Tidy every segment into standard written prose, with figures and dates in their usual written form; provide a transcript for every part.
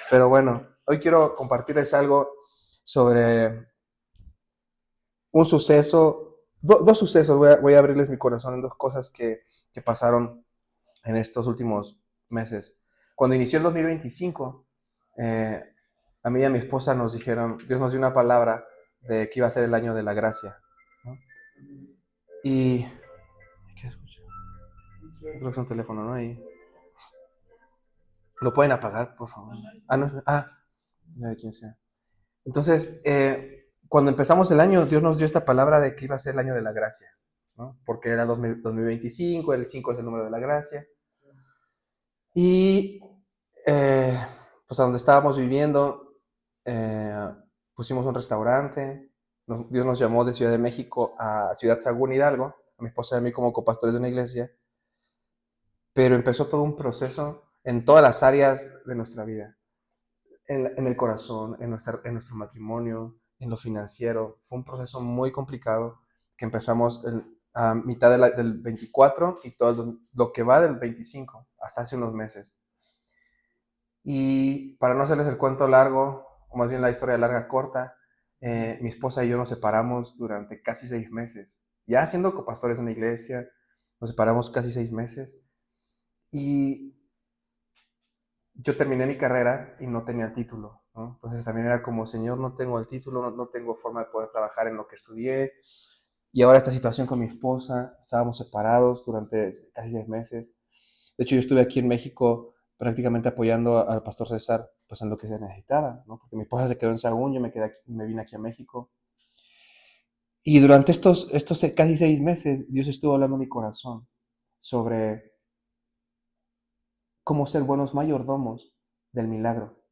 Pero bueno, hoy quiero compartirles algo sobre un suceso, dos sucesos. Voy a abrirles mi corazón en dos cosas que pasaron en estos últimos meses. Cuando inició el 2025, eh, a mí y a mi esposa nos dijeron, Dios nos dio una palabra de que iba a ser el año de la gracia, ¿no? Y... ¿Qué escucho? Creo que es un teléfono, ¿no? Ahí. ¿Lo pueden apagar, por favor? No, no sé de quién sea. Entonces, cuando empezamos el año, Dios nos dio esta palabra de que iba a ser el año de la gracia, ¿no? Porque era 2025, el 5 es el número de la gracia. Y eh, pues a donde estábamos viviendo, eh, pusimos un restaurante. Dios nos llamó de Ciudad de México a Ciudad Sagún, Hidalgo, a mi esposa y a mí como copastores de una iglesia, pero empezó todo un proceso en todas las áreas de nuestra vida. En el corazón, en nuestro matrimonio, en lo financiero. Fue un proceso muy complicado que empezamos a mitad del 24 y todo lo que va del 25 hasta hace unos meses. Y para no hacerles el cuento largo, o más bien la historia larga corta, mi esposa y yo nos separamos durante casi 6 meses. Ya siendo copastores en una iglesia, nos separamos casi 6 meses. Y yo terminé mi carrera y no tenía el título, ¿no? Entonces también era como, Señor, no tengo el título, no tengo forma de poder trabajar en lo que estudié. Y ahora esta situación con mi esposa, estábamos separados durante casi 6 meses. De hecho, yo estuve aquí en México prácticamente apoyando al pastor César pues en lo que se necesitaba, ¿no? Porque mi esposa se quedó en Sagún, yo me vine aquí a México. Y durante estos casi 6 meses, Dios estuvo hablando en mi corazón sobre cómo ser buenos mayordomos del milagro.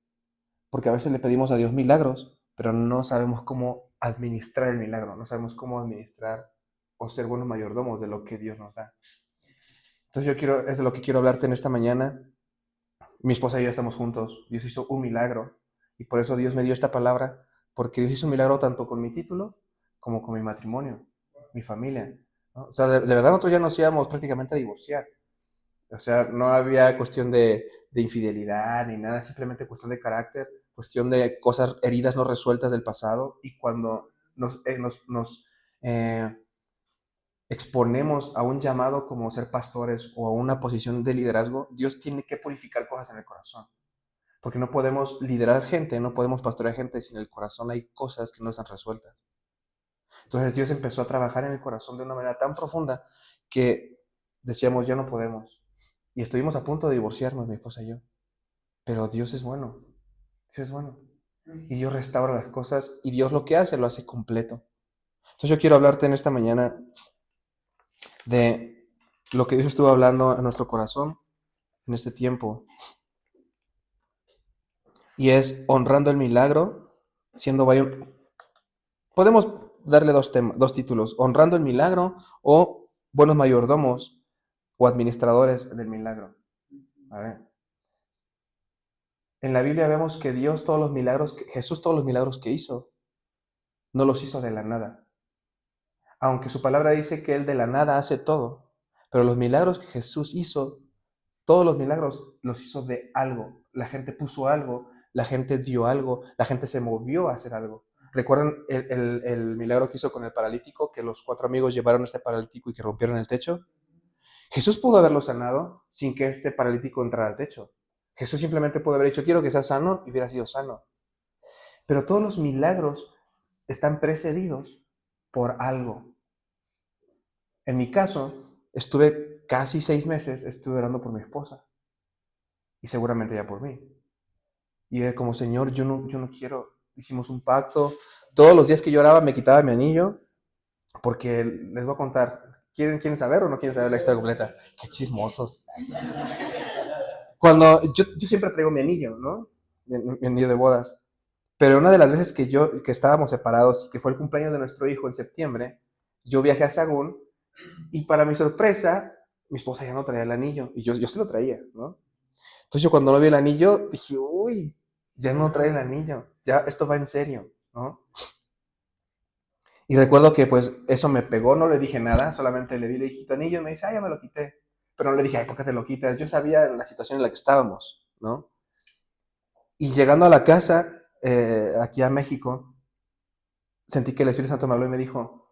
Porque a veces le pedimos a Dios milagros, pero no sabemos cómo administrar el milagro, no sabemos cómo administrar o ser buenos mayordomos de lo que Dios nos da. Entonces es de lo que quiero hablarte en esta mañana. Mi esposa y yo estamos juntos, Dios hizo un milagro y por eso Dios me dio esta palabra, porque Dios hizo un milagro tanto con mi título como con mi matrimonio, mi familia, ¿no? O sea, de verdad nosotros ya nos íbamos prácticamente a divorciar. O sea, no había cuestión de infidelidad ni nada, simplemente cuestión de carácter, cuestión de cosas, heridas no resueltas del pasado. Y cuando nos exponemos a un llamado como ser pastores o a una posición de liderazgo, Dios tiene que purificar cosas en el corazón. Porque no podemos liderar gente, no podemos pastorear gente si en el corazón hay cosas que no están resueltas. Entonces Dios empezó a trabajar en el corazón de una manera tan profunda que decíamos, ya no podemos. Y estuvimos a punto de divorciarnos, mi esposa y yo. Pero Dios es bueno. Dios es bueno. Y Dios restaura las cosas y Dios lo que hace, lo hace completo. Entonces yo quiero hablarte en esta mañana de lo que Dios estuvo hablando a nuestro corazón en este tiempo. Y es honrando el milagro, siendo podemos darle dos títulos, honrando el milagro o buenos mayordomos o administradores del milagro. A ver. En la Biblia vemos que Jesús todos los milagros que hizo, no los hizo de la nada. Aunque su palabra dice que Él de la nada hace todo, pero los milagros que Jesús hizo, todos los milagros los hizo de algo. La gente puso algo, la gente dio algo, la gente se movió a hacer algo. ¿Recuerdan el milagro que hizo con el paralítico? Que los 4 amigos llevaron a este paralítico y que rompieron el techo. Jesús pudo haberlo sanado sin que este paralítico entrara al techo. Jesús simplemente pudo haber dicho, quiero que sea sano, y hubiera sido sano. Pero todos los milagros están precedidos por algo. En mi caso, estuve casi 6 meses, estuve orando por mi esposa y seguramente ya por mí. Y era como, Señor, yo no quiero. Hicimos un pacto. Todos los días que yo oraba me quitaba mi anillo porque les voy a contar. ¿Quieren saber o no quieren saber la historia completa? Qué chismosos. Cuando yo siempre traigo mi anillo, ¿no? Mi anillo de bodas. Pero una de las veces que estábamos separados, que fue el cumpleaños de nuestro hijo en septiembre, yo viajé a Sagún y para mi sorpresa, mi esposa ya no traía el anillo y yo sí lo traía, ¿no? Entonces yo cuando no vi el anillo dije, uy, ya no trae el anillo, ya esto va en serio, ¿no? Y recuerdo que pues eso me pegó, no le dije nada, solamente le dije tu anillo y me dice, ya me lo quité. Pero no le dije, ay, ¿por qué te lo quitas? Yo sabía la situación en la que estábamos, ¿no? Y llegando a la casa, aquí a México, sentí que el Espíritu Santo me habló y me dijo,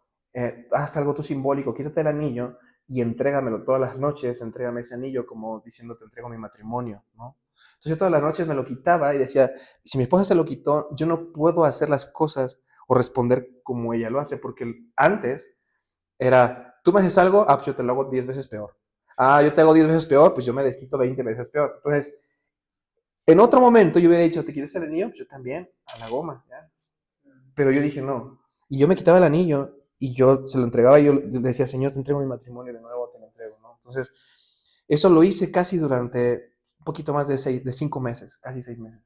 haz algo tú simbólico, quítate el anillo y entrégamelo todas las noches, entrégame ese anillo como diciendo te entrego mi matrimonio, ¿no? Entonces yo todas las noches me lo quitaba y decía, si mi esposa se lo quitó, yo no puedo hacer las cosas o responder como ella lo hace, porque antes era, tú me haces algo, pues yo te lo hago 10 veces peor. Ah, yo te hago 10 veces peor, pues yo me desquito 20 veces peor. Entonces, en otro momento yo hubiera dicho, ¿te quieres el anillo? Pues yo también, a la goma, ¿ya? Pero yo dije, no. Y yo me quitaba el anillo y yo se lo entregaba y yo decía, Señor, te entrego mi matrimonio de nuevo, te lo entrego, ¿no? Entonces, eso lo hice casi durante un poquito más de 5 meses, casi 6 meses.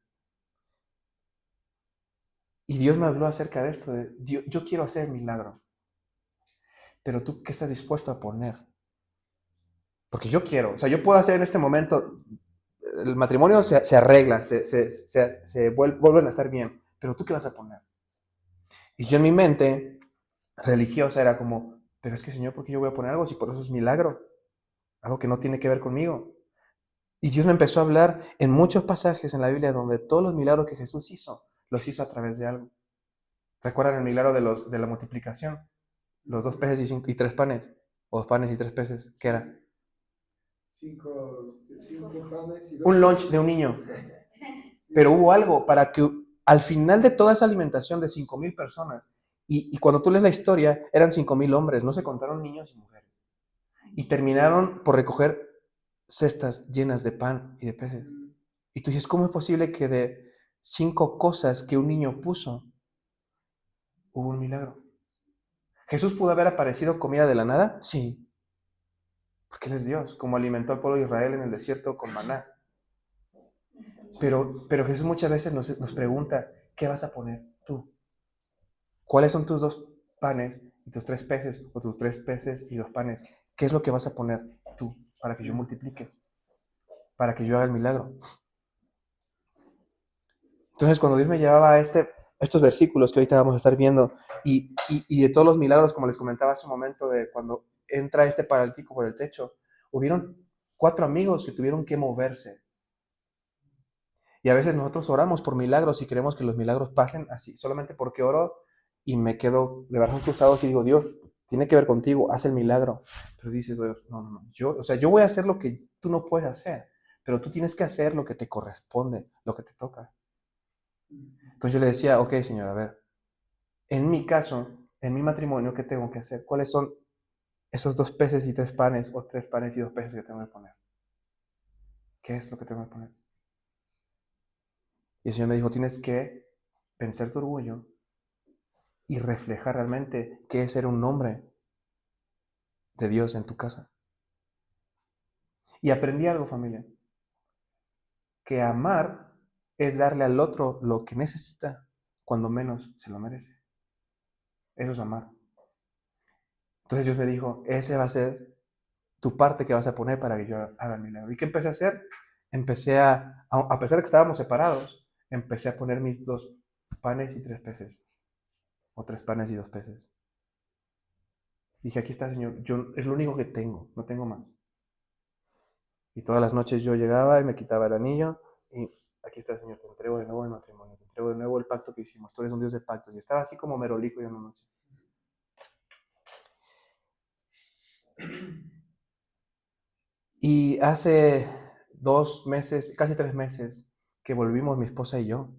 Y Dios me habló acerca de esto, de, yo quiero hacer milagro, pero tú, ¿qué estás dispuesto a poner? Porque yo quiero, o sea, yo puedo hacer en este momento, el matrimonio se arregla, vuelven a estar bien, pero tú, ¿qué vas a poner? Y yo en mi mente religiosa era como, pero es que Señor, ¿por qué yo voy a poner algo si por eso es milagro? Algo que no tiene que ver conmigo. Y Dios me empezó a hablar en muchos pasajes en la Biblia donde todos los milagros que Jesús hizo, los hizo a través de algo. ¿Recuerdan el milagro de la multiplicación? Los 2 peces y 3 panes, o 2 panes y 3 peces, ¿qué era? Cinco panes y dos Un lunch peces. de un niño. Pero hubo algo para que al final de toda esa alimentación de 5,000 personas, y cuando tú lees la historia, eran 5,000 hombres, no se contaron niños y mujeres. Y terminaron por recoger cestas llenas de pan y de peces. Y tú dices, ¿cómo es posible que de 5 cosas que un niño puso, hubo un milagro? ¿Jesús pudo haber aparecido comida de la nada? Sí, porque Él es Dios, como alimentó al pueblo de Israel en el desierto con maná. Pero Jesús muchas veces nos pregunta, ¿qué vas a poner tú? ¿Cuáles son tus 2 panes y tus 3 peces? O tus 3 peces y 2 panes. ¿Qué es lo que vas a poner tú para que yo multiplique? Para que yo haga el milagro. Entonces, cuando Dios me llevaba a estos versículos que ahorita vamos a estar viendo, y de todos los milagros, como les comentaba hace un momento, de cuando entra este paralítico por el techo, hubieron 4 amigos que tuvieron que moverse. Y a veces nosotros oramos por milagros y queremos que los milagros pasen así, solamente porque oro y me quedo de brazos cruzados y digo, Dios, tiene que ver contigo, haz el milagro. Pero dice Dios, no, no, no, yo voy a hacer lo que tú no puedes hacer, pero tú tienes que hacer lo que te corresponde, lo que te toca. Entonces yo le decía, ok, Señor, a ver, en mi caso, en mi matrimonio, ¿qué tengo que hacer? ¿Cuáles son esos 2 peces y 3 panes, o 3 panes y 2 peces que tengo que poner? ¿Qué es lo que tengo que poner? Y el Señor me dijo, tienes que vencer tu orgullo y reflejar realmente qué es ser un hombre de Dios en tu casa. Y aprendí algo, familia, que amar es darle al otro lo que necesita cuando menos se lo merece. Eso es amar. Entonces Dios me dijo, ese va a ser tu parte que vas a poner para que yo haga el milagro. ¿Y qué empecé a hacer? Empecé a pesar de que estábamos separados, empecé a poner mis 2 panes y 3 peces, o 3 panes y 2 peces. Dije, aquí está, Señor, es lo único que tengo, no tengo más. Y todas las noches yo llegaba y me quitaba el anillo y aquí está, Señor, te entrego de nuevo el matrimonio, te entrego de nuevo el pacto que hicimos, tú eres un Dios de pactos. Y estaba así como merolico yo en la noche. Y hace 2 meses, casi 3 meses, que volvimos mi esposa y yo.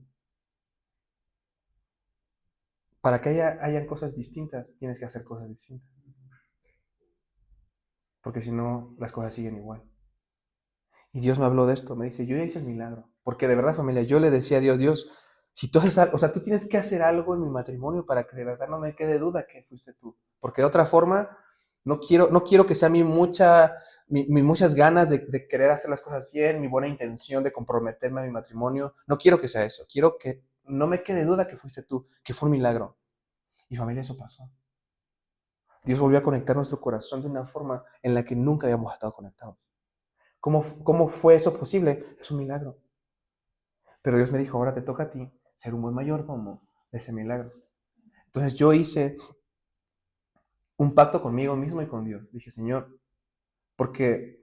Para que hayan cosas distintas, tienes que hacer cosas distintas. Porque si no, las cosas siguen igual. Y Dios me habló de esto, me dice, yo ya hice el milagro. Porque de verdad, familia, yo le decía a Dios, Dios, si tú haces algo, o sea, tú tienes que hacer algo en mi matrimonio para que de verdad no me quede duda que fuiste tú. Porque de otra forma, no quiero que sea mis muchas ganas de querer hacer las cosas bien, mi buena intención de comprometerme a mi matrimonio. No quiero que sea eso. Quiero que no me quede duda que fuiste tú, que fue un milagro. Y familia, eso pasó. Dios volvió a conectar nuestro corazón de una forma en la que nunca habíamos estado conectados. ¿Cómo fue eso posible? Es un milagro. Pero Dios me dijo, ahora te toca a ti ser un buen mayordomo de ese milagro. Entonces yo hice un pacto conmigo mismo y con Dios. Dije, Señor, porque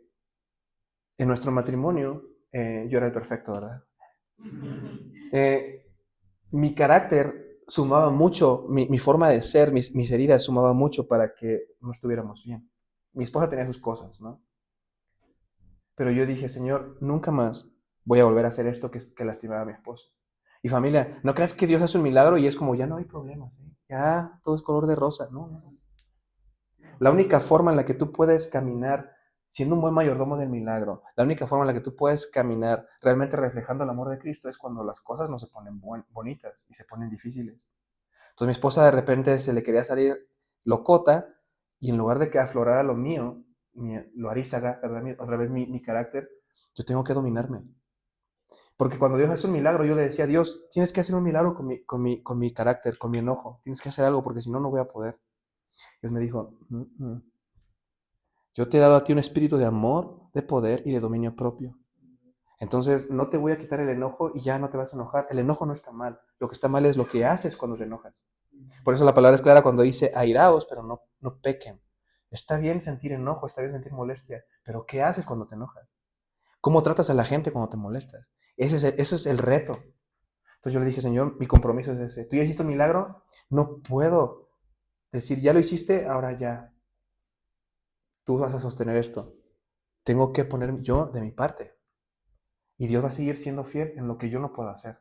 en nuestro matrimonio yo era el perfecto, ¿verdad? Mi carácter sumaba mucho, mi forma de ser, mis heridas sumaban mucho para que no estuviéramos bien. Mi esposa tenía sus cosas, ¿no? Pero yo dije, Señor, nunca más voy a volver a hacer esto que lastimaba a mi esposo. Y familia, no creas que Dios hace un milagro y es como, ya no hay problemas, ¿eh? Ya todo es color de rosa. No, no, no. La única forma en la que tú puedes caminar siendo un buen mayordomo del milagro, la única forma en la que tú puedes caminar realmente reflejando el amor de Cristo es cuando las cosas no se ponen bonitas y se ponen difíciles. Entonces mi esposa de repente se le quería salir locota y en lugar de que aflorara lo mío, lo arízaga, ¿verdad? Otra vez mi carácter, yo tengo que dominarme. Porque cuando Dios hace un milagro, yo le decía a Dios, tienes que hacer un milagro con mi carácter, con mi enojo. Tienes que hacer algo porque si no, no voy a poder. Dios me dijo, yo te he dado a ti un espíritu de amor, de poder y de dominio propio. Entonces, no te voy a quitar el enojo y ya no te vas a enojar. El enojo no está mal. Lo que está mal es lo que haces cuando te enojas. Por eso la palabra es clara cuando dice airaos, pero no pequen. Está bien sentir enojo, está bien sentir molestia, pero ¿qué haces cuando te enojas? ¿Cómo tratas a la gente cuando te molestas? Ese es el reto. Entonces yo le dije, Señor, mi compromiso es ese. Tú ya hiciste un milagro, no puedo decir, ya lo hiciste, ahora ya. Tú vas a sostener esto. Tengo que poner yo de mi parte. Y Dios va a seguir siendo fiel en lo que yo no puedo hacer.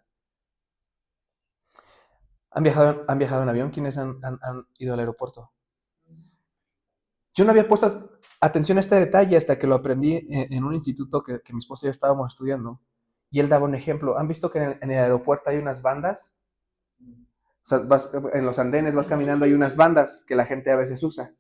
¿Han viajado en avión? ¿Quiénes han ido al aeropuerto? Yo no había puesto atención a este detalle hasta que lo aprendí en un instituto que mi esposa y yo estábamos estudiando. Y él daba un ejemplo. ¿Han visto que en el aeropuerto hay unas bandas? O sea, en los andenes vas caminando, hay unas bandas que la gente a veces usa.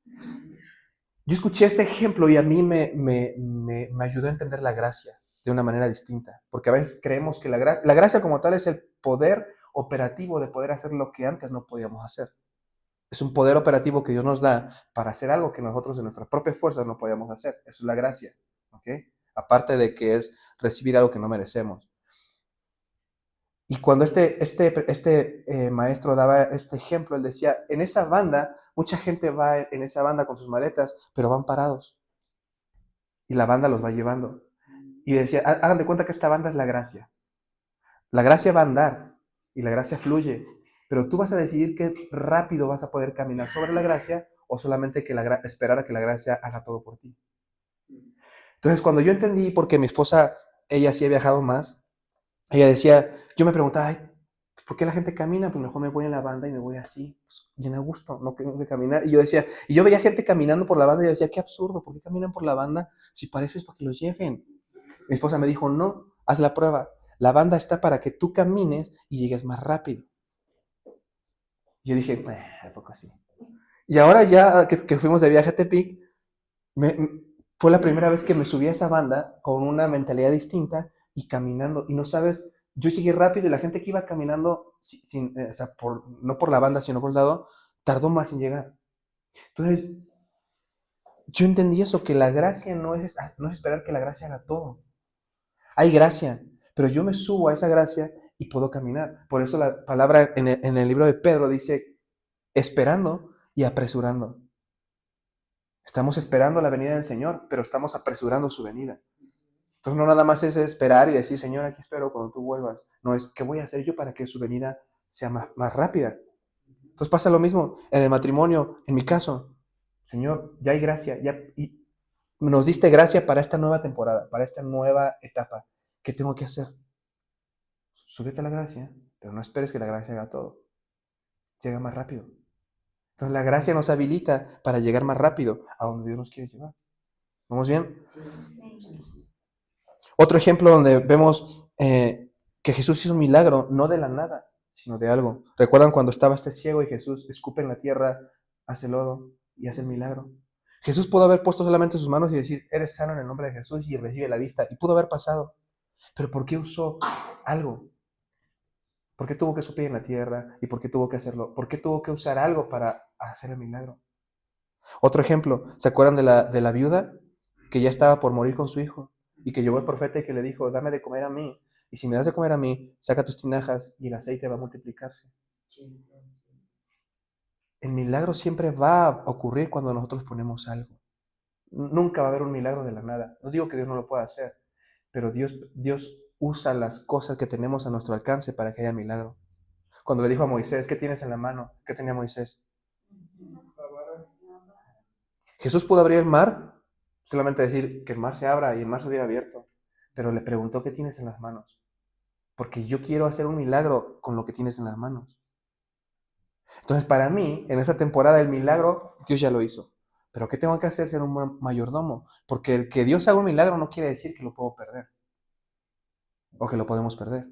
Yo escuché este ejemplo y a mí me ayudó a entender la gracia de una manera distinta. Porque a veces creemos que la gracia como tal es el poder operativo de poder hacer lo que antes no podíamos hacer. Es un poder operativo que Dios nos da para hacer algo que nosotros de nuestras propias fuerzas no podíamos hacer. Eso es la gracia. ¿Ok? Aparte de que es recibir algo que no merecemos. Y cuando este maestro daba este ejemplo, él decía, en esa banda, mucha gente va en esa banda con sus maletas, pero van parados. Y la banda los va llevando. Y decía, hagan de cuenta que esta banda es la gracia. La gracia va a andar y la gracia fluye, pero tú vas a decidir qué rápido vas a poder caminar sobre la gracia o solamente esperar a que la gracia haga todo por ti. Entonces, cuando yo entendí, porque mi esposa, ella sí ha viajado más, ella decía, yo me preguntaba, ay, ¿por qué la gente camina? Pues mejor me voy en la banda y me voy así, pues, bien a gusto, no tengo que caminar. Y yo decía, y yo veía gente caminando por la banda y yo decía, qué absurdo, ¿por qué caminan por la banda si para eso es para que los lleven? Mi esposa me dijo, no, haz la prueba. La banda está para que tú camines y llegues más rápido. Yo dije, ¿a poco así? Y ahora ya que fuimos de viaje a Tepic, fue la primera vez que me subí a esa banda con una mentalidad distinta y caminando. Y no sabes, yo llegué rápido y la gente que iba caminando, o sea, no por la banda, sino por el lado, tardó más en llegar. Entonces, yo entendí eso, que la gracia no es esperar que la gracia haga todo. Hay gracia, pero yo me subo a esa gracia y puedo caminar. Por eso la palabra en el libro de Pedro dice, esperando y apresurando. Estamos esperando la venida del Señor, pero estamos apresurando su venida. Entonces no nada más es esperar y decir, Señor, aquí espero cuando tú vuelvas. No es, ¿qué voy a hacer yo para que su venida sea más rápida? Entonces pasa lo mismo en el matrimonio, en mi caso. Señor, ya hay gracia, y nos diste gracia para esta nueva temporada, para esta nueva etapa. ¿Qué tengo que hacer? Súbete a la gracia, pero no esperes que la gracia haga todo. Llega más rápido. Entonces la gracia nos habilita para llegar más rápido a donde Dios nos quiere llevar. ¿Vamos bien? Otro ejemplo donde vemos que Jesús hizo un milagro, no de la nada, sino de algo. ¿Recuerdan cuando estaba este ciego y Jesús escupe en la tierra, hace lodo y hace el milagro? Jesús pudo haber puesto solamente sus manos y decir, eres sano en el nombre de Jesús y recibe la vista. Y pudo haber pasado. Pero ¿por qué usó algo? ¿Por qué tuvo que escupir en la tierra? ¿Y por qué tuvo que hacerlo? ¿Por qué tuvo que usar algo para hacer el milagro? Otro ejemplo, ¿se acuerdan de la viuda que ya estaba por morir con su hijo? Y que llegó el profeta y que le dijo, dame de comer a mí. Y si me das de comer a mí, saca tus tinajas y el aceite va a multiplicarse. El milagro siempre va a ocurrir cuando nosotros ponemos algo. Nunca va a haber un milagro de la nada. No digo que Dios no lo pueda hacer, pero Dios usa las cosas que tenemos a nuestro alcance para que haya milagro. Cuando le dijo a Moisés, ¿qué tienes en la mano? ¿Qué tenía Moisés? Jesús pudo abrir el mar, solamente decir que el mar se abra y el mar se hubiera abierto. Pero le preguntó, ¿qué tienes en las manos? Porque yo quiero hacer un milagro con lo que tienes en las manos. Entonces, para mí, en esta temporada, el milagro, Dios ya lo hizo. Pero ¿qué tengo que hacer? Ser un mayordomo. Porque el que Dios haga un milagro no quiere decir que lo puedo perder o que lo podemos perder.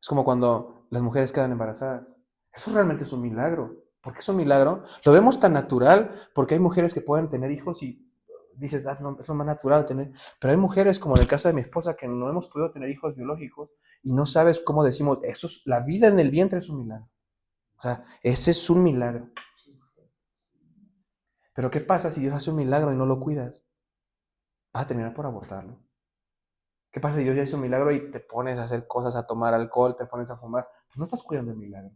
Es como cuando las mujeres quedan embarazadas. Eso realmente es un milagro. ¿Por qué es un milagro? Lo vemos tan natural porque hay mujeres que pueden tener hijos y dices, no, es lo más natural tener. Pero hay mujeres, como en el caso de mi esposa, que no hemos podido tener hijos biológicos y no sabes cómo decimos, la vida en el vientre es un milagro. O sea, ese es un milagro. Pero ¿qué pasa si Dios hace un milagro y no lo cuidas? Vas a terminar por abortarlo. ¿Qué pasa si Dios ya hizo un milagro y te pones a hacer cosas, a tomar alcohol, te pones a fumar? Pues no estás cuidando el milagro.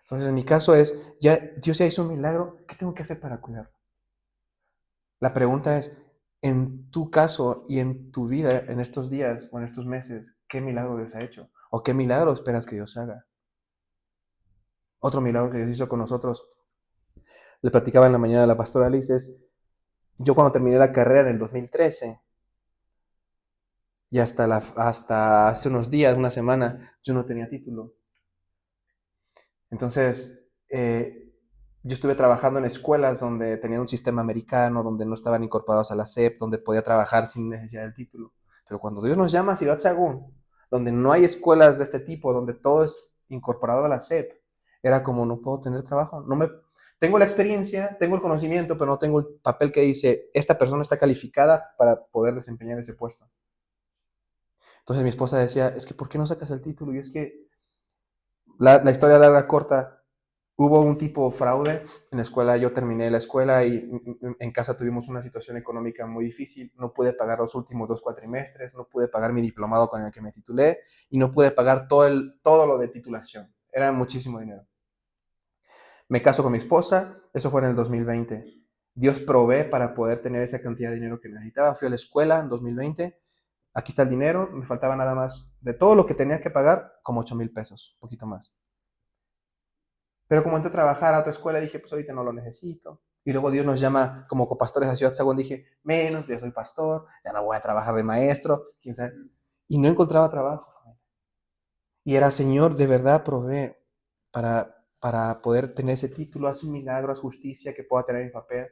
Entonces, en mi caso es, ya Dios ya hizo un milagro, ¿qué tengo que hacer para cuidarlo? La pregunta es, en tu caso y en tu vida, en estos días o en estos meses, ¿qué milagro Dios ha hecho? ¿O qué milagro esperas que Dios haga? Otro milagro que Dios hizo con nosotros, le platicaba en la mañana a la pastora Alice, es, yo cuando terminé la carrera en el 2013, y hasta hace unos días, una semana, yo no tenía título. Entonces, yo estuve trabajando en escuelas donde tenían un sistema americano, donde no estaban incorporados a la SEP, donde podía trabajar sin necesidad del título. Pero cuando Dios nos llama a Ciudad Sagún, donde no hay escuelas de este tipo, donde todo es incorporado a la SEP, era como, no puedo tener trabajo. Tengo la experiencia, tengo el conocimiento, pero no tengo el papel que dice, esta persona está calificada para poder desempeñar ese puesto. Entonces mi esposa decía, es que ¿por qué no sacas el título? Y es que la historia larga, corta, hubo un tipo de fraude en la escuela. Yo terminé la escuela y en casa tuvimos una situación económica muy difícil. No pude pagar los últimos 2 cuatrimestres, no pude pagar mi diplomado con el que me titulé y no pude pagar todo lo de titulación. Era muchísimo dinero. Me caso con mi esposa, eso fue en el 2020. Dios provee para poder tener esa cantidad de dinero que necesitaba. Fui a la escuela en 2020. Aquí está el dinero, me faltaba nada más de todo lo que tenía que pagar, como 8,000 pesos, un poquito más. Pero como entré a trabajar a otra escuela, dije, pues ahorita no lo necesito. Y luego Dios nos llama como copastores a Ciudad Sagún. Dije, menos, yo soy pastor, ya no voy a trabajar de maestro, quién sabe. Y no encontraba trabajo. Y era, Señor, de verdad provee para poder tener ese título, haz un milagro, haz justicia que pueda tener en papel.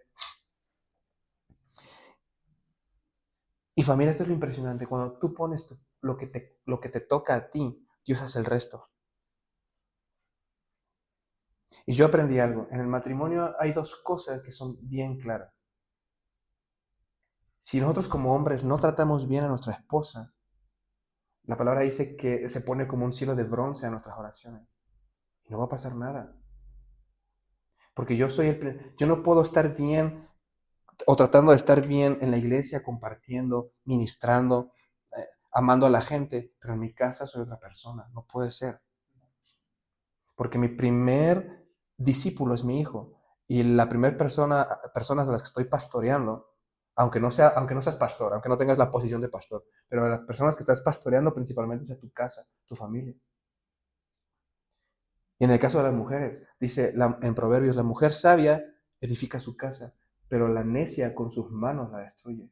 Y familia, esto es lo impresionante. Cuando tú pones lo que te toca a ti, Dios hace el resto. Y yo aprendí algo. En el matrimonio hay dos cosas que son bien claras. Si nosotros como hombres no tratamos bien a nuestra esposa, la palabra dice que se pone como un cielo de bronce a nuestras oraciones. Y no va a pasar nada. Porque yo no puedo estar bien o tratando de estar bien en la iglesia, compartiendo, ministrando, amando a la gente, pero en mi casa soy otra persona. No puede ser. Porque mi primer discípulo es mi hijo. Y la primera personas a las que estoy pastoreando, aunque no seas pastor, aunque no tengas la posición de pastor, pero las personas que estás pastoreando principalmente es a tu casa, tu familia. Y en el caso de las mujeres, dice en Proverbios, la mujer sabia edifica su casa, pero la necia con sus manos la destruye.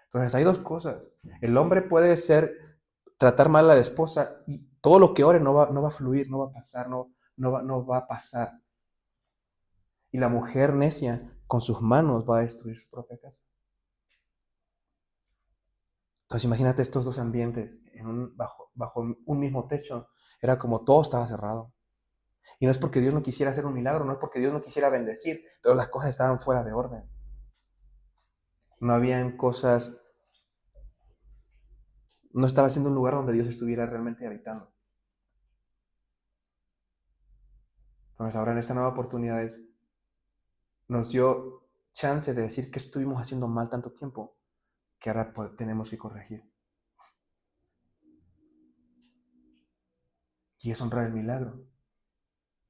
Entonces hay dos cosas. El hombre puede tratar mal a la esposa y todo lo que ore no va a fluir, no va a pasar, no va a pasar. Y la mujer necia con sus manos va a destruir su propia casa. Entonces imagínate estos dos ambientes bajo un mismo techo. Era como todo estaba cerrado. Y no es porque Dios no quisiera hacer un milagro, no es porque Dios no quisiera bendecir, pero las cosas estaban fuera de orden. No habían cosas, no estaba siendo un lugar donde Dios estuviera realmente habitando. Entonces ahora en esta nueva oportunidad nos dio chance de decir que estuvimos haciendo mal tanto tiempo que ahora tenemos que corregir. Y es honrar el milagro,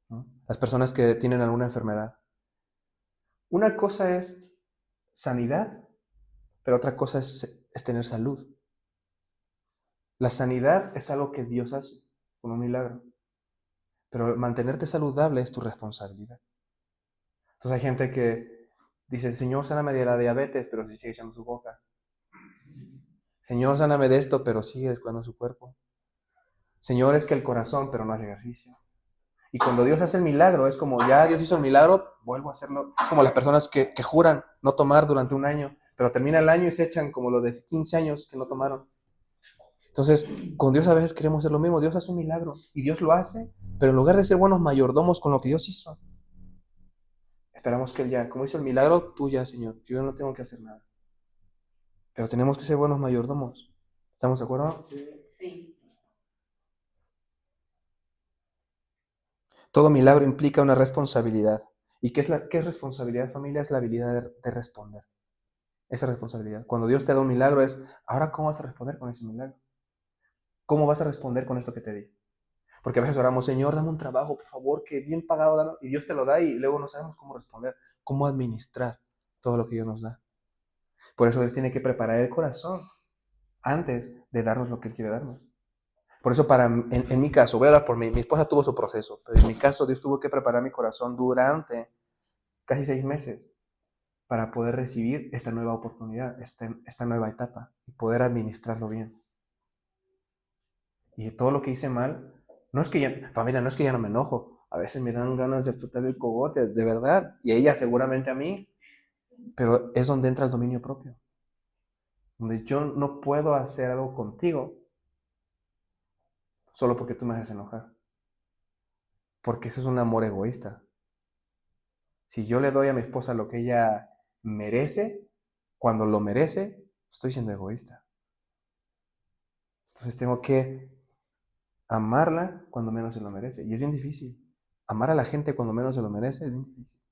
¿no? Las personas que tienen alguna enfermedad. Una cosa es sanidad, pero otra cosa es tener salud. La sanidad es algo que Dios hace, como un milagro. Pero mantenerte saludable es tu responsabilidad. Entonces hay gente que dice, Señor, sáname de la diabetes, pero si sigue echando su boca. Señor, sáname de esto, pero sigue descuidando su cuerpo. Señor, es que el corazón, pero no hace ejercicio. Y cuando Dios hace el milagro, es como, ya Dios hizo el milagro, vuelvo a hacerlo. Es como las personas que juran no tomar durante un año, pero termina el año y se echan como los de 15 años que no tomaron. Entonces, con Dios a veces queremos hacer lo mismo. Dios hace un milagro y Dios lo hace, pero en lugar de ser buenos mayordomos con lo que Dios hizo, esperamos que Él ya, como hizo el milagro, tú ya, Señor, yo no tengo que hacer nada. Pero tenemos que ser buenos mayordomos. ¿Estamos de acuerdo? Sí. Todo milagro implica una responsabilidad. ¿Y qué es responsabilidad, familia? Es la habilidad de responder. Esa responsabilidad. Cuando Dios te da un milagro es, ahora ¿cómo vas a responder con ese milagro? ¿Cómo vas a responder con esto que te di? Porque a veces oramos, Señor, dame un trabajo, por favor, que bien pagado, y Dios te lo da y luego no sabemos cómo responder, cómo administrar todo lo que Dios nos da. Por eso Dios tiene que preparar el corazón antes de darnos lo que Él quiere darnos. Por eso en mi caso, voy a hablar por mí, mi esposa tuvo su proceso, pero en mi caso Dios tuvo que preparar mi corazón durante casi 6 meses para poder recibir esta nueva oportunidad, esta nueva etapa y poder administrarlo bien. Y todo lo que hice mal, no es que ya, familia, no es que ya no me enojo, a veces me dan ganas de explotar el cogote, de verdad, y ella seguramente a mí, pero es donde entra el dominio propio, donde yo no puedo hacer algo contigo solo porque tú me haces enojar, porque eso es un amor egoísta. Si yo le doy a mi esposa lo que ella merece, cuando lo merece, estoy siendo egoísta. Entonces tengo que amarla cuando menos se lo merece. Y es bien difícil. Amar a la gente cuando menos se lo merece es bien difícil.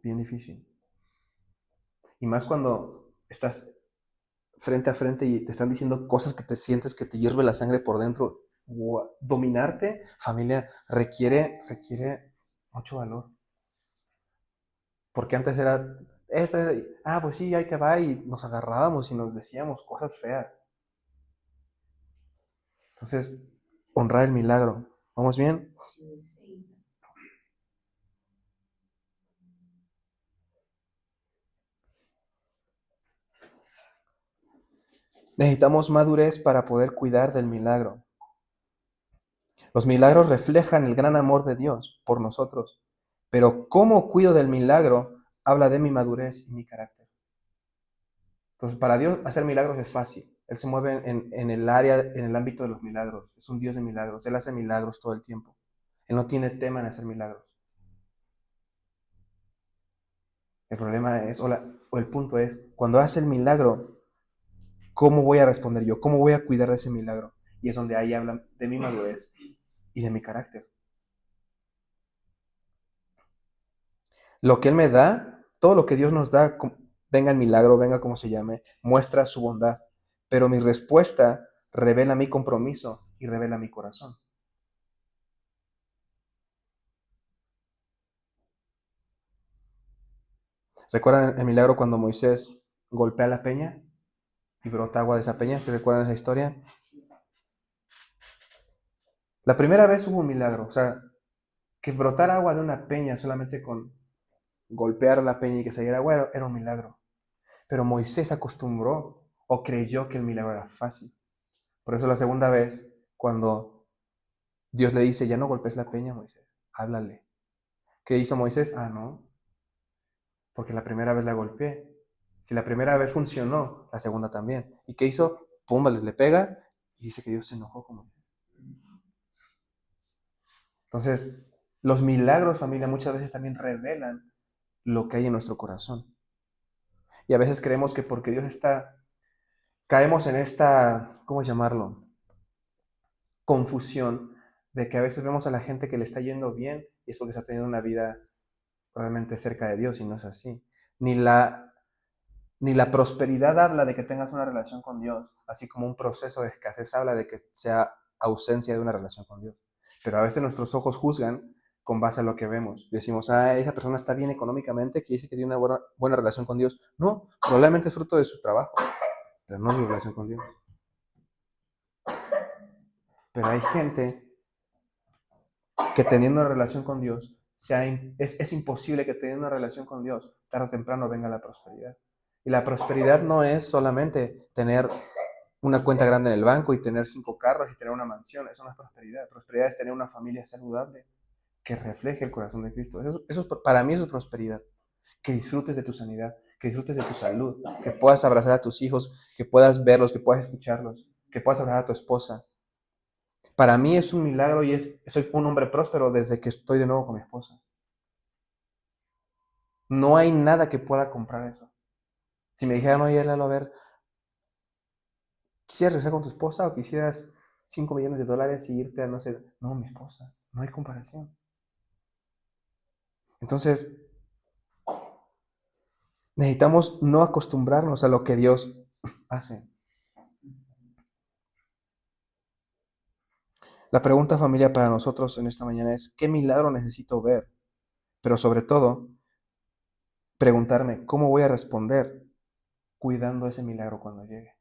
Bien difícil. Y más cuando estás frente a frente y te están diciendo cosas que te sientes que te hierve la sangre por dentro. Dominarte, familia, requiere mucho valor. Porque antes era, pues sí, ahí te va, y nos agarrábamos y nos decíamos cosas feas. Entonces, honrar el milagro. ¿Vamos bien? Sí. Necesitamos madurez para poder cuidar del milagro. Los milagros reflejan el gran amor de Dios por nosotros, pero cómo cuido del milagro habla de mi madurez y mi carácter. Entonces, para Dios hacer milagros es fácil. Él se mueve en el área, en el ámbito de los milagros. Es un Dios de milagros. Él hace milagros todo el tiempo. Él no tiene tema en hacer milagros. El problema es, o el punto es, cuando hace el milagro, ¿cómo voy a responder yo? ¿Cómo voy a cuidar de ese milagro? Y es donde ahí hablan de mi madurez y de mi carácter. Lo que Él me da, todo lo que Dios nos da, venga el milagro, venga como se llame, muestra su bondad. Pero mi respuesta revela mi compromiso y revela mi corazón. ¿Recuerdan el milagro cuando Moisés golpea la peña y brota agua de esa peña? ¿Se recuerdan esa historia? La primera vez hubo un milagro, o sea, que brotara agua de una peña solamente con golpear la peña y que saliera agua era un milagro. Pero Moisés acostumbró o creyó que el milagro era fácil. Por eso la segunda vez, cuando Dios le dice, ya no golpes la peña, Moisés, háblale. ¿Qué hizo Moisés? No, porque la primera vez la golpeé. Si la primera vez funcionó, la segunda también. ¿Y qué hizo? Pum, le pega y dice que Dios se enojó con Moisés. Entonces, los milagros, familia, muchas veces también revelan lo que hay en nuestro corazón. Y a veces creemos que porque Dios está, caemos en esta, ¿cómo llamarlo? Confusión de que a veces vemos a la gente que le está yendo bien y es porque está teniendo una vida realmente cerca de Dios y no es así. Ni la prosperidad habla de que tengas una relación con Dios, así como un proceso de escasez habla de que sea ausencia de una relación con Dios. Pero a veces nuestros ojos juzgan con base a lo que vemos. Decimos, esa persona está bien económicamente, que dice que tiene una buena relación con Dios. No, probablemente es fruto de su trabajo. pero no mi relación con Dios. Pero hay gente que teniendo una relación con Dios, es imposible que teniendo una relación con Dios, tarde o temprano venga la prosperidad. Y la prosperidad no es solamente tener una cuenta grande en el banco y tener 5 carros y tener una mansión. Eso no es prosperidad. Prosperidad es tener una familia saludable que refleje el corazón de Cristo. Para mí eso es prosperidad. Que disfrutes de tu sanidad, que disfrutes de tu salud, que puedas abrazar a tus hijos, que puedas verlos, que puedas escucharlos, que puedas abrazar a tu esposa. Para mí es un milagro y soy un hombre próspero desde que estoy de nuevo con mi esposa. No hay nada que pueda comprar eso. Si me dijeran, oye, Lalo, a ver, ¿quisieras regresar con tu esposa o quisieras $5 millones y irte a no sé? No, mi esposa. No hay comparación. Entonces, necesitamos no acostumbrarnos a lo que Dios hace. La pregunta, familia, para nosotros en esta mañana es, ¿qué milagro necesito ver? Pero sobre todo, preguntarme, ¿cómo voy a responder cuidando ese milagro cuando llegue?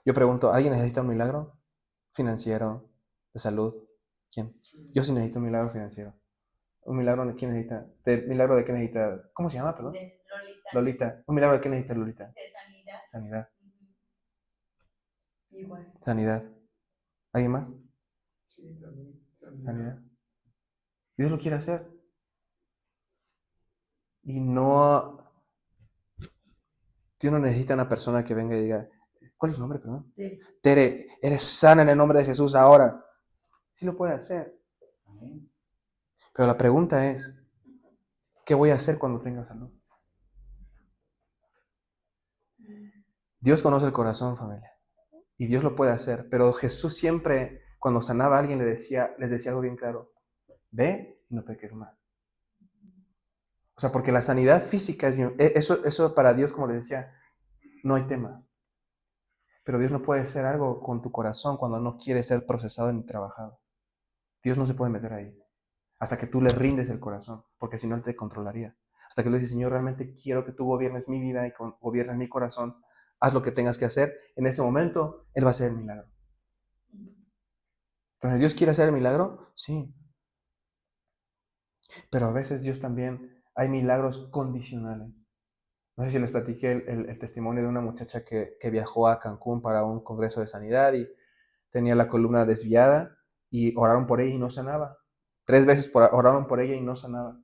Yo pregunto, ¿alguien necesita un milagro financiero, de salud? ¿Quién? Yo sí necesito un milagro financiero. ¿Un milagro de quién necesita? ¿Milagro de qué necesita? ¿Cómo se llama, perdón? De Lolita. Lolita. ¿Un milagro de qué necesita Lolita? De sanidad. Sanidad. Igual. Sanidad. ¿Alguien más? Sí, también. Sanidad. Dios lo quiere hacer. Y no, Dios no necesita una persona que venga y diga, ¿cuál es su nombre, perdón? Sí. Tere, eres sana en el nombre de Jesús ahora. Sí lo puede hacer. Pero la pregunta es, ¿qué voy a hacer cuando tenga salud? Dios conoce el corazón, familia. Y Dios lo puede hacer. Pero Jesús siempre, cuando sanaba a alguien, les decía algo bien claro. Ve y no peques más. O sea, porque la sanidad física es bien, eso para Dios, como les decía, no hay tema. Pero Dios no puede hacer algo con tu corazón cuando no quiere ser procesado ni trabajado. Dios no se puede meter ahí. Hasta que tú le rindes el corazón, porque si no, Él te controlaría. Hasta que le dices, Señor, realmente quiero que tú gobiernes mi vida y gobiernes mi corazón. Haz lo que tengas que hacer. En ese momento, Él va a hacer el milagro. Entonces, ¿Dios quiere hacer el milagro? Sí. Pero a veces Dios también, hay milagros condicionales. No sé si les platiqué el testimonio de una muchacha que viajó a Cancún para un congreso de sanidad y tenía la columna desviada y oraron por ella y no sanaba. 3 veces oraron por ella y no sanaba.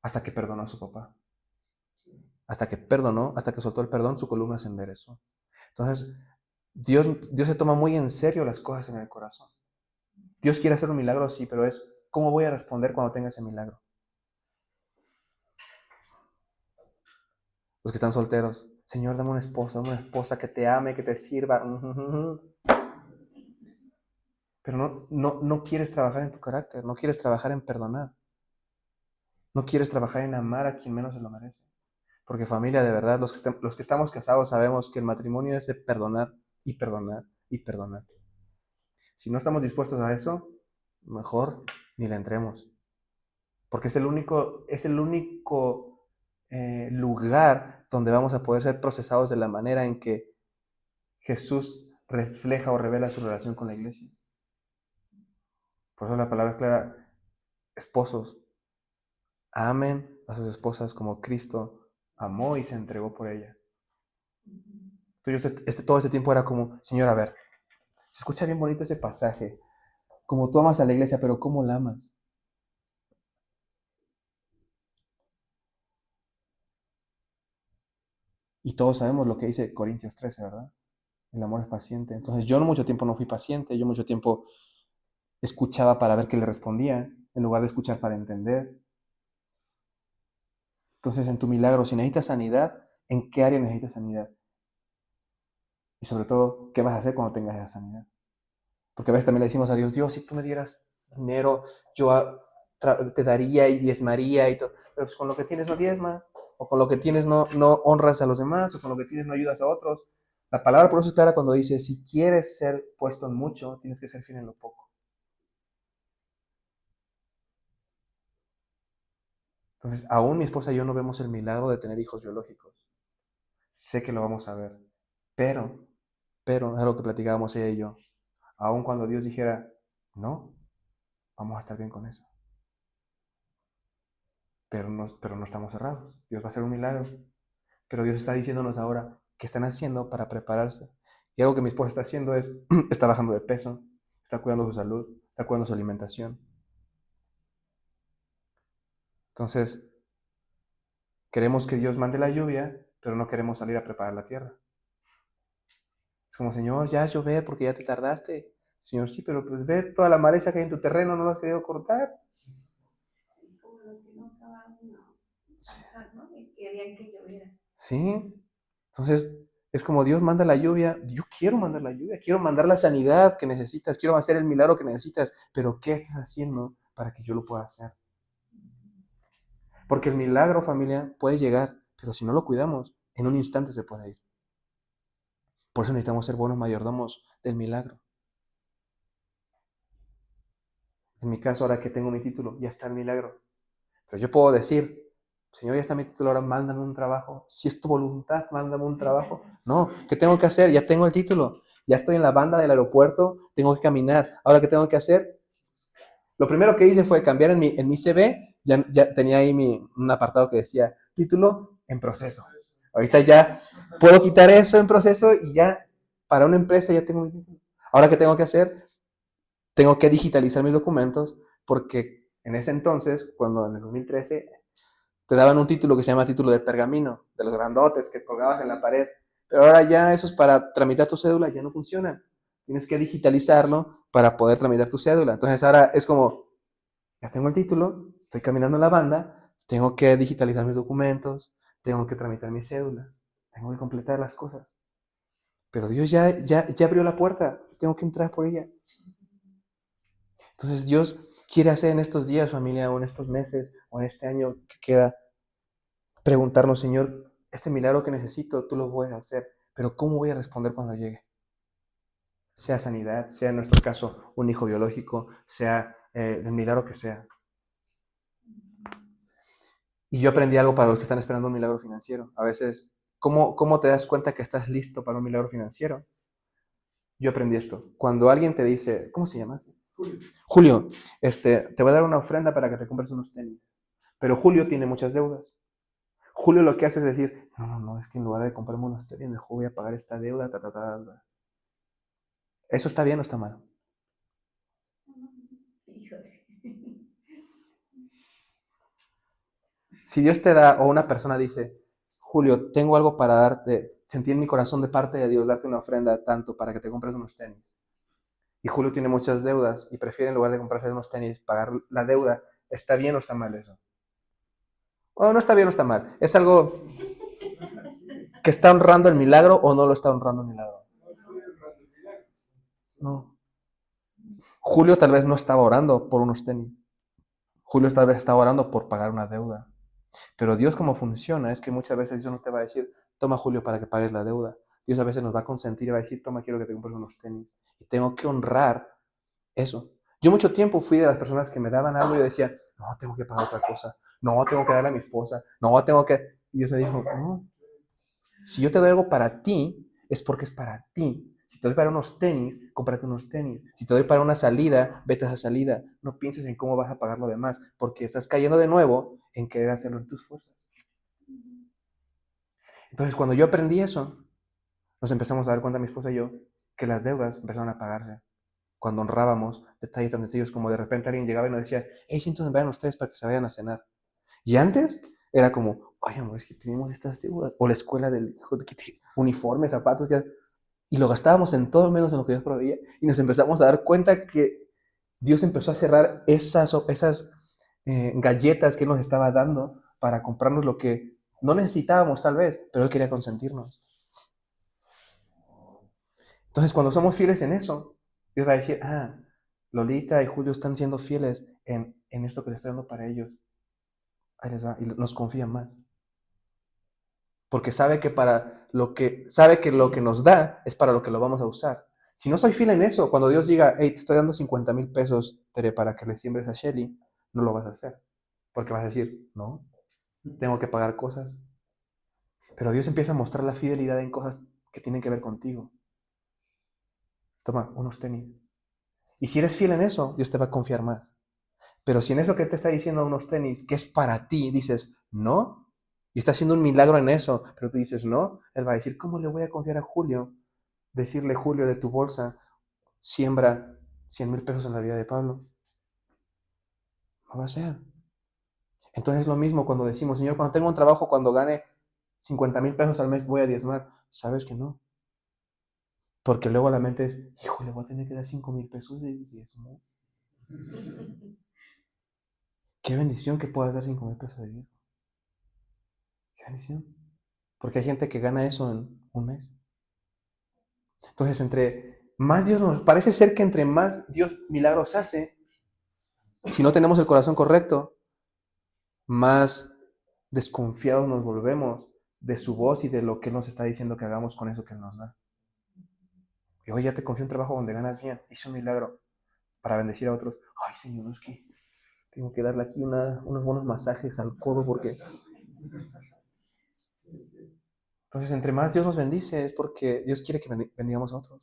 Hasta que perdonó a su papá. Hasta que soltó el perdón, su columna se enderezó. Entonces, Dios se toma muy en serio las cosas en el corazón. Dios quiere hacer un milagro, sí, pero es ¿cómo voy a responder cuando tenga ese milagro? Los que están solteros, Señor, dame una esposa que te ame, que te sirva. Pero no quieres trabajar en tu carácter, no quieres trabajar en perdonar, no quieres trabajar en amar a quien menos se lo merece. Porque familia, de verdad, los que estamos casados sabemos que el matrimonio es de perdonar y perdonar y perdonar. Si no estamos dispuestos a eso, mejor ni le entremos. Porque es el único lugar donde vamos a poder ser procesados de la manera en que Jesús refleja o revela su relación con la iglesia. Por eso la palabra es clara, esposos, amen a sus esposas como Cristo amó y se entregó por ella. Entonces, todo este tiempo era como, Señor, a ver, se escucha bien bonito ese pasaje, como tú amas a la iglesia, pero ¿cómo la amas? Y todos sabemos lo que dice Corintios 13, ¿verdad? El amor es paciente. Entonces yo mucho tiempo no fui paciente, yo mucho tiempo escuchaba para ver qué le respondía, en lugar de escuchar para entender. Entonces en tu milagro, si necesitas sanidad, ¿en qué área necesitas sanidad? Y sobre todo, ¿qué vas a hacer cuando tengas esa sanidad? Porque a veces también le decimos a Dios, Dios, si tú me dieras dinero, yo te daría y diezmaría y todo. Pero pues con lo que tienes no diezmas, o con lo que tienes no honras a los demás, o con lo que tienes no ayudas a otros. La palabra por eso es clara cuando dice, si quieres ser puesto en mucho, tienes que ser fiel en lo poco. Entonces, aún mi esposa y yo no vemos el milagro de tener hijos biológicos. sé que lo vamos a ver. Pero, es lo que platicábamos ella y yo. Aun cuando Dios dijera, no, vamos a estar bien con eso. Pero no estamos cerrados. Dios va a hacer un milagro. Pero Dios está diciéndonos ahora qué están haciendo para prepararse. Y algo que mi esposa está haciendo es, está bajando de peso, está cuidando su salud, está cuidando su alimentación. Entonces, queremos que Dios mande la lluvia, pero no queremos salir a preparar la tierra. Es como, Señor, ya es llover porque ya te tardaste. Señor, sí, pero pues ve toda la maleza que hay en tu terreno, no lo has querido cortar. Como los que no acababan de Sí. trabajar, ¿no? Y querían que lloviera. Sí. Entonces, es como Dios manda la lluvia. Yo quiero mandar la lluvia, quiero mandar la sanidad que necesitas, quiero hacer el milagro que necesitas, pero ¿qué estás haciendo para que yo lo pueda hacer? Porque el milagro, familia, puede llegar, pero si no lo cuidamos, en un instante se puede ir. Por eso necesitamos ser buenos mayordomos del milagro. En mi caso, ahora que tengo mi título, ya está el milagro. Pero yo puedo decir, Señor, ya está mi título, ahora mándame un trabajo. Si es tu voluntad, mándame un trabajo. No, ¿qué tengo que hacer? Ya tengo el título. Ya estoy en la banda del aeropuerto, tengo que caminar. Ahora, ¿qué tengo que hacer? Lo primero que hice fue cambiar en mi CV, ya tenía ahí un apartado que decía título en proceso. Ahorita ya puedo quitar eso en proceso y ya para una empresa ya tengo mi título. Ahora, ¿qué tengo que hacer? Tengo que digitalizar mis documentos porque en ese entonces, cuando en el 2013 te daban un título que se llama título de pergamino, de los grandotes que colgabas en la pared. Pero ahora ya esos para tramitar tu cédula ya no funcionan. Tienes que digitalizarlo para poder tramitar tu cédula. Entonces ahora es como, ya tengo el título, estoy caminando en la banda, tengo que digitalizar mis documentos, tengo que tramitar mi cédula, tengo que completar las cosas. Pero Dios ya abrió la puerta, tengo que entrar por ella. Entonces Dios quiere hacer en estos días, familia, o en estos meses, o en este año que queda, preguntarnos, Señor, este milagro que necesito, tú lo puedes hacer, pero ¿cómo voy a responder cuando llegue? Sea sanidad, sea en nuestro caso un hijo biológico, sea el milagro que sea. Y yo aprendí algo para los que están esperando un milagro financiero. A veces, ¿cómo te das cuenta que estás listo para un milagro financiero? Yo aprendí esto. Cuando alguien te dice, ¿cómo se llama? Julio, te voy a dar una ofrenda para que te compres unos tenis. Pero Julio tiene muchas deudas. Julio lo que hace es decir, no, es que en lugar de comprarme unos tenis, mejor voy a pagar esta deuda, ta. ¿Eso está bien o está mal? Híjole. Si Dios te da, o una persona dice, Julio, tengo algo para darte, sentí en mi corazón de parte de Dios darte una ofrenda tanto para que te compres unos tenis. Y Julio tiene muchas deudas y prefiere en lugar de comprarse unos tenis pagar la deuda, ¿está bien o está mal eso? O no está bien o está mal. Es algo que está honrando el milagro o no lo está honrando el milagro. No. Julio tal vez no estaba orando por unos tenis. Julio tal vez estaba orando por pagar una deuda. Pero Dios cómo funciona es que muchas veces Dios no te va a decir, toma Julio para que pagues la deuda. Dios a veces nos va a consentir y va a decir, toma, quiero que te compres unos tenis. Y tengo que honrar eso. Yo mucho tiempo fui de las personas que me daban algo y yo decía, no, tengo que pagar otra cosa. No, tengo que darle a mi esposa. No, tengo que... Y Dios me dijo, no, si yo te doy algo para ti, es porque es para ti. Si te doy para unos tenis, cómprate unos tenis. Si te doy para una salida, vete a esa salida. No pienses en cómo vas a pagar lo demás, porque estás cayendo de nuevo en querer hacerlo en tus fuerzas. Entonces, cuando yo aprendí eso, nos empezamos a dar cuenta, mi esposa y yo, que las deudas empezaron a pagarse. Cuando honrábamos detalles tan sencillos como de repente alguien llegaba y nos decía, hey, siento vayan ustedes para que se vayan a cenar. Y antes era como, ay, amor, es que tenemos estas deudas. O la escuela del hijo, uniformes, zapatos, y lo gastábamos en todo menos en lo que Dios proveía. Y nos empezamos a dar cuenta que Dios empezó a cerrar esas galletas que Él nos estaba dando para comprarnos lo que no necesitábamos tal vez, pero Él quería consentirnos. Entonces, cuando somos fieles en eso, Dios va a decir, Lolita y Julio están siendo fieles en esto que les estoy dando para ellos. Ahí les va. Y nos confían más. Porque sabe que lo que nos da es para lo que lo vamos a usar. Si no soy fiel en eso, cuando Dios diga, hey, te estoy dando 50,000 pesos, Tere, para que le siembres a Shelly, no lo vas a hacer. Porque vas a decir, no, tengo que pagar cosas. Pero Dios empieza a mostrar la fidelidad en cosas que tienen que ver contigo. Toma, unos tenis. Y si eres fiel en eso, Dios te va a confiar más. Pero si en eso que te está diciendo unos tenis, que es para ti, dices, no, y está haciendo un milagro en eso, pero tú dices, no, Él va a decir, ¿cómo le voy a confiar a Julio? Decirle, Julio, de tu bolsa, siembra 100,000 pesos en la vida de Pablo. No va a ser. Entonces es lo mismo cuando decimos, Señor, cuando tengo un trabajo, cuando gane 50,000 pesos al mes, voy a diezmar. Sabes que no. Porque luego la mente es, híjole, voy a tener que dar 5,000 pesos de diezmo. Qué bendición que puedas dar 5,000 pesos de diezmo. Qué bendición. Porque hay gente que gana eso en un mes. Entonces, entre más Dios nos... Parece ser que entre más Dios milagros hace, si no tenemos el corazón correcto, más desconfiados nos volvemos de su voz y de lo que nos está diciendo que hagamos con eso que Él nos da. Y hoy ya te confío un trabajo donde ganas bien. Hice un milagro para bendecir a otros. Ay, Señor, es que tengo que darle aquí unos buenos masajes al codo porque... Entonces, entre más Dios nos bendice es porque Dios quiere que bendigamos a otros.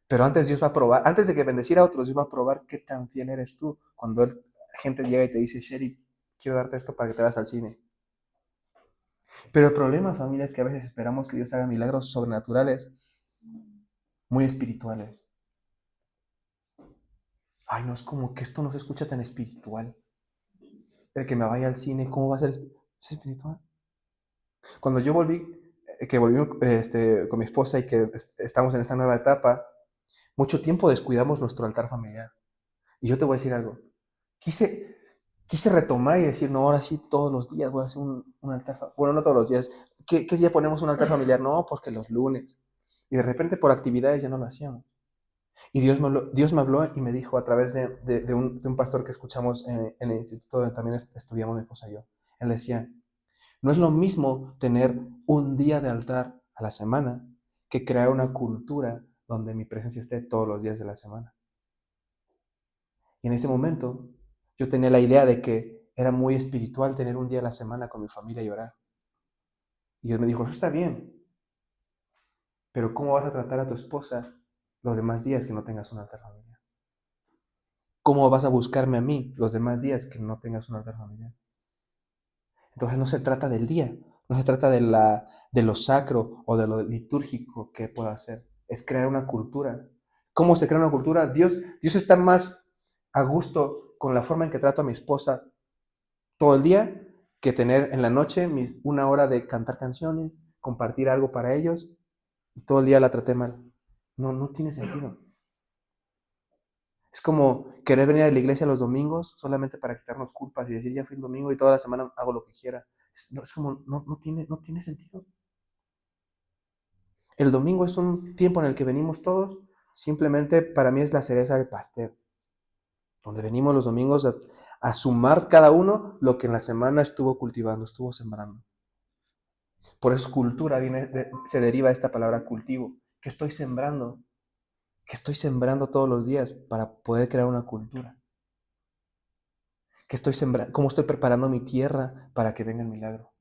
Pero antes Dios va a probar, antes de que bendecir a otros, Dios va a probar qué tan fiel eres tú. Cuando la gente llega y te dice, Sherry, quiero darte esto para que te vayas al cine. Pero el problema, familia, es que a veces esperamos que Dios haga milagros sobrenaturales, muy espirituales. Ay, no, es como que esto no se escucha tan espiritual. El que me vaya al cine, ¿cómo va a ser? ¿Es espiritual? Cuando yo volví con mi esposa y que estamos en esta nueva etapa, mucho tiempo descuidamos nuestro altar familiar. Y yo te voy a decir algo. Quise retomar y decir, no, ahora sí, todos los días voy a hacer un altar familiar. Bueno, no todos los días. ¿Qué día ponemos un altar familiar? No, porque los lunes. Y de repente por actividades ya no lo hacíamos. Y Dios me habló y me dijo a través de un pastor que escuchamos en el instituto donde también estudiamos mi esposa y yo. Él decía, no es lo mismo tener un día de altar a la semana que crear una cultura donde mi presencia esté todos los días de la semana. Y en ese momento yo tenía la idea de que era muy espiritual tener un día a la semana con mi familia y orar. Y Dios me dijo, eso está bien, pero ¿cómo vas a tratar a tu esposa los demás días que no tengas un altar familiar? ¿Cómo vas a buscarme a mí los demás días que no tengas un altar familiar? Entonces no se trata del día, no se trata de lo sacro o de lo litúrgico que pueda hacer. Es crear una cultura. ¿Cómo se crea una cultura? Dios está más a gusto con la forma en que trato a mi esposa todo el día que tener en la noche una hora de cantar canciones, compartir algo para ellos y todo el día la traté mal. No tiene sentido. Es como querer venir a la iglesia los domingos solamente para quitarnos culpas y decir ya fui el domingo y toda la semana hago lo que quiera. Es como, no tiene sentido. El domingo es un tiempo en el que venimos todos, simplemente para mí es la cereza del pastel, donde venimos los domingos a sumar cada uno lo que en la semana estuvo cultivando, estuvo sembrando. Por eso cultura se deriva de esta palabra cultivo, que estoy sembrando todos los días para poder crear una cultura. Que estoy sembrando, cómo estoy preparando mi tierra para que venga el milagro.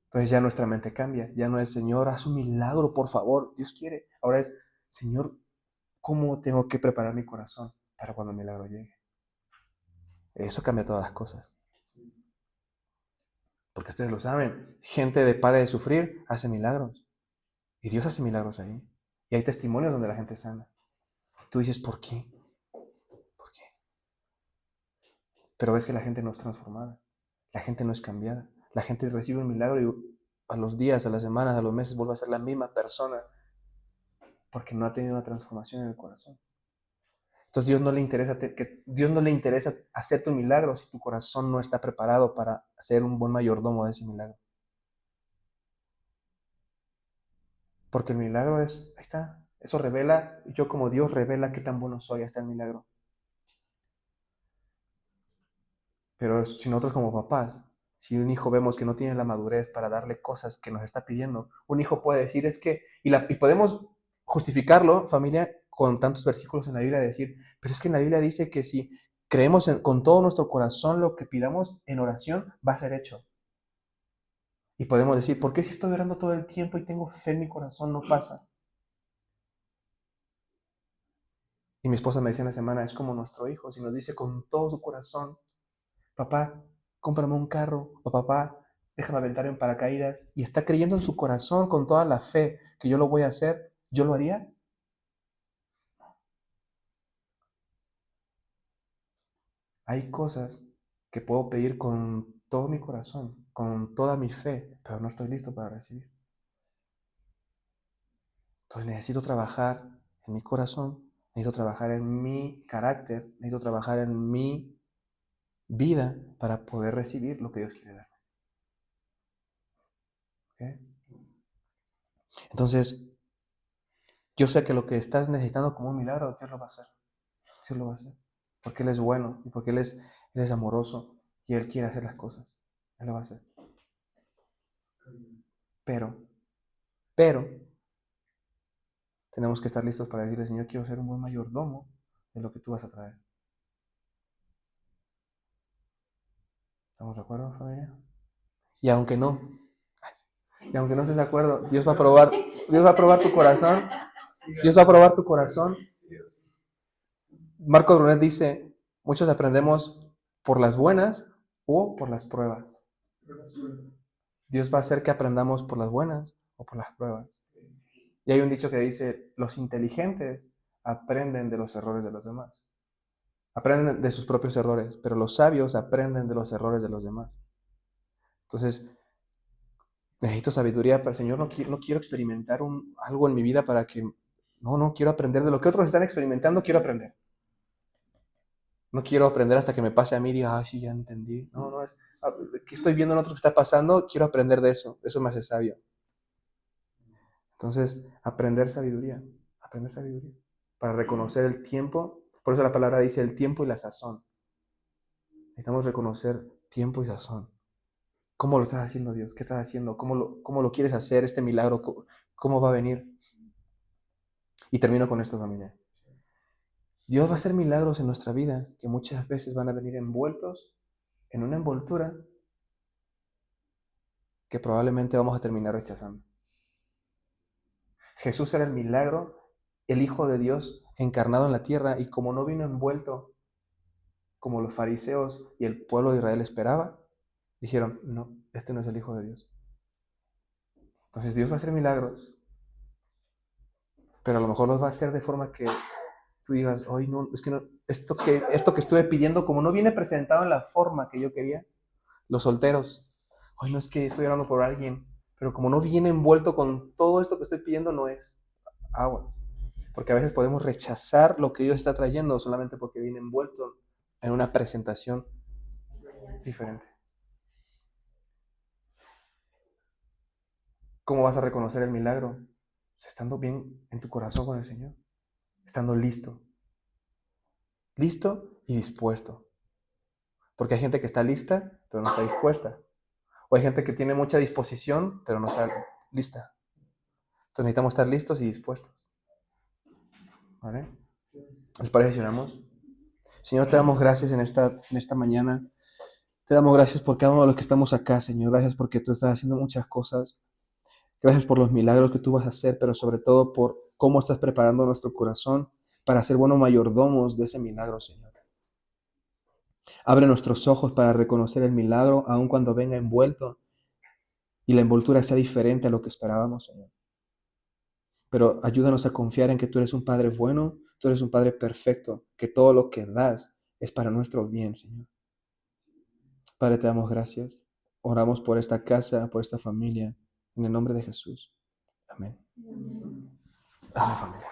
Entonces ya nuestra mente cambia, ya no es Señor, haz un milagro, por favor, Dios quiere. Ahora es Señor, ¿cómo tengo que preparar mi corazón para cuando el milagro llegue? Eso cambia todas las cosas. Porque ustedes lo saben, gente de pare de sufrir hace milagros. Y Dios hace milagros ahí. Y hay testimonios donde la gente sana. Tú dices, ¿por qué? ¿Por qué? Pero ves que la gente no es transformada. La gente no es cambiada. La gente recibe un milagro y a los días, a las semanas, a los meses vuelve a ser la misma persona porque no ha tenido una transformación en el corazón. Entonces Dios no le interesa hacerte un milagro si tu corazón no está preparado para ser un buen mayordomo de ese milagro. Porque el milagro ahí está, eso revela, yo como Dios revela qué tan bueno soy, hasta el milagro. Pero si nosotros como papás, si un hijo vemos que no tiene la madurez para darle cosas que nos está pidiendo, un hijo puede decir es que, y podemos justificarlo, familia, con tantos versículos en la Biblia, de decir, pero es que en la Biblia dice que si creemos con todo nuestro corazón lo que pidamos en oración, va a ser hecho. Y podemos decir, ¿por qué si estoy orando todo el tiempo y tengo fe en mi corazón no pasa? Y mi esposa me decía en la semana, es como nuestro hijo, si nos dice con todo su corazón, papá, cómprame un carro, o papá, déjame aventar en paracaídas, y está creyendo en su corazón con toda la fe que yo lo voy a hacer, ¿yo lo haría? Hay cosas que puedo pedir con todo mi corazón, con toda mi fe, pero no estoy listo para recibir. Entonces necesito trabajar en mi corazón, necesito trabajar en mi carácter, necesito trabajar en mi vida para poder recibir lo que Dios quiere darme. ¿Okay? Entonces, yo sé que lo que estás necesitando como un milagro, Dios lo va a hacer. Dios lo va a hacer. Porque Él es bueno y porque Él es amoroso y Él quiere hacer las cosas. Él lo va a hacer. Pero, tenemos que estar listos para decirle, Señor, quiero ser un buen mayordomo de lo que tú vas a traer. ¿Estamos de acuerdo, familia? Y aunque no estés de acuerdo, Dios va a probar tu corazón. Dios va a probar tu corazón. Marco Brunet dice, muchos aprendemos por las buenas o por las pruebas. Dios va a hacer que aprendamos por las buenas o por las pruebas. Y hay un dicho que dice, los inteligentes aprenden de los errores de los demás. Aprenden de sus propios errores, pero los sabios aprenden de los errores de los demás. Entonces, necesito sabiduría para el Señor. No quiero experimentar algo en mi vida para que... No quiero aprender de lo que otros están experimentando, quiero aprender. No quiero aprender hasta que me pase a mí y diga, sí, ya entendí. No, es... ¿Qué estoy viendo en otro que está pasando? Quiero aprender de eso. Eso me hace sabio. Entonces, aprender sabiduría. Para reconocer el tiempo. Por eso la palabra dice el tiempo y la sazón. Necesitamos reconocer tiempo y sazón. ¿Cómo lo estás haciendo, Dios? ¿Qué estás haciendo? ¿Cómo lo quieres hacer este milagro? ¿Cómo va a venir? Y termino con esto, familia. Dios va a hacer milagros en nuestra vida que muchas veces van a venir envueltos en una envoltura que probablemente vamos a terminar rechazando. Jesús era el milagro, el Hijo de Dios encarnado en la tierra, y como no vino envuelto como los fariseos y el pueblo de Israel esperaba, dijeron, no, este no es el Hijo de Dios. Entonces Dios va a hacer milagros, pero a lo mejor los va a hacer de forma que tú digas, hoy no, es que no, esto que estuve pidiendo, como no viene presentado en la forma que yo quería, los solteros, hoy no es que estoy orando por alguien, pero como no viene envuelto con todo esto que estoy pidiendo, no es agua. Porque a veces podemos rechazar lo que Dios está trayendo solamente porque viene envuelto en una presentación diferente. ¿Cómo vas a reconocer el milagro? Pues estando bien en tu corazón con el Señor, estando listo y dispuesto. Porque hay gente que está lista, pero no está dispuesta. O hay gente que tiene mucha disposición, pero no está lista. Entonces necesitamos estar listos y dispuestos. ¿Vale? ¿Les parece si oramos? Señor, te damos gracias en esta mañana. Te damos gracias por cada uno de los que estamos acá, Señor. Gracias porque tú estás haciendo muchas cosas. Gracias por los milagros que tú vas a hacer, pero sobre todo por cómo estás preparando nuestro corazón para ser buenos mayordomos de ese milagro, Señor. Abre nuestros ojos para reconocer el milagro, aun cuando venga envuelto y la envoltura sea diferente a lo que esperábamos, Señor. Pero ayúdanos a confiar en que tú eres un Padre bueno, tú eres un Padre perfecto, que todo lo que das es para nuestro bien, Señor. Padre, te damos gracias. Oramos por esta casa, por esta familia, en el nombre de Jesús. Amén. Amén, familia.